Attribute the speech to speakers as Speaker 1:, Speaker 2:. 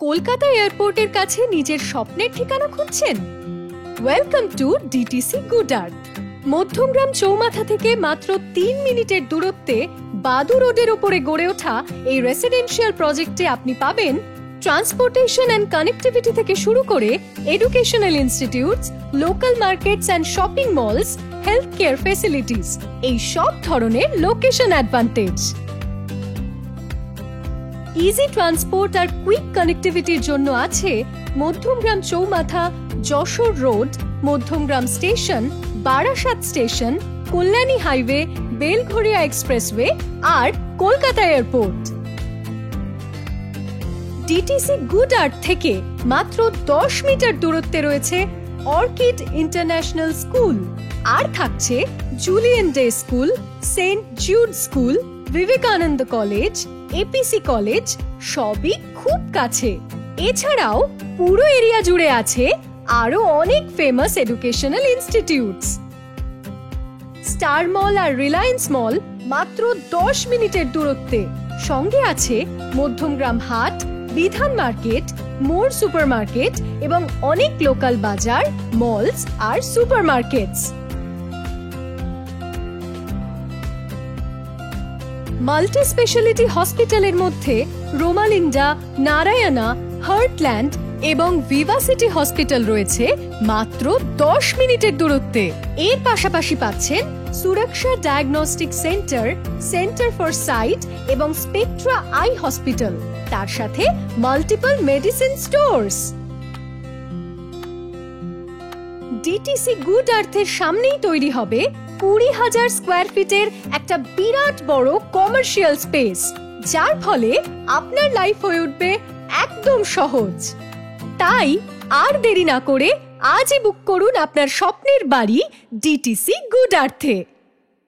Speaker 1: কলকাতা এয়ারপোর্টের কাছে নিজের স্বপ্নের ঠিকানা খুঁজছেন? Welcome to DTC good earth. Madhyamgram Chowmatha থেকে মাত্র ৩ মিনিটের দূরত্বে বাদু রোডের ওপরে গড়ে ওঠা এই রেসিডেন্সিয়াল প্রজেক্টে আপনি পাবেন ট্রান্সপোর্টেশন অ্যান্ড কানেক্টিভিটি থেকে শুরু করে educational institutes, local markets and shopping malls, health care facilities, এই সব ধরনের লোকেশন অ্যাডভান্টেজ। ইজি ট্রান্সপোর্ট আর কুইক কানেক্টিভিটির জন্য আছে Madhyamgram Chowmatha, Jessore road, Madhyamgram station, Barasat station, Kalyani highway, Belgharia expressway আর Kolkata airport. DTC good earth থেকে মাত্র 10 মিটার দূরত্বে রয়েছে অর্কিড ইন্টারন্যাশনাল স্কুল, আর থাকছে Julian day school, Saint Jude school, Vivekananda college, APC college, সবই খুব কাছে। এছাড়াও পুরো এরিয়া জুড়ে আছে আরো অনেক ফেমাস এডুকেশনাল ইনস্টিটিউটস। স্টার মল আর রিলায়েন্স মল মাত্র 10 মিনিটের দূরত্বে। সঙ্গে আছে মধ্যমগ্রাম হাট, বিধান মার্কেট, মোর সুপারমার্কেট এবং অনেক লোকাল বাজার, মলস আর সুপারমার্কেটস। মাল্টি স্পেশালিটি হসপিটালের মধ্যে রোমালিন্ডা, নারায়ণা, হার্টল্যান্ড এবং ভিভাসিটি হসপিটাল রয়েছে মাত্র 10 মিনিটের দূরত্বে। এর পাশাপাশি পাচ্ছেন Suraksha diagnostic centre, centre for sight এবং স্পেকট্রা আই হসপিটাল, তার সাথে multiple medicine stores. DTC good আর্থের সামনেই তৈরি হবে 20,000 স্কোয়ার ফিটের একটা বিরাট বড় কমার্শিয়াল স্পেস, যার ফলে আপনার লাইফ হয়ে উঠবে একদম সহজ। তাই আর দেরি না করে আজই বুক করুন আপনার স্বপ্নের বাড়ি ডিটিসি গুড আর্থে।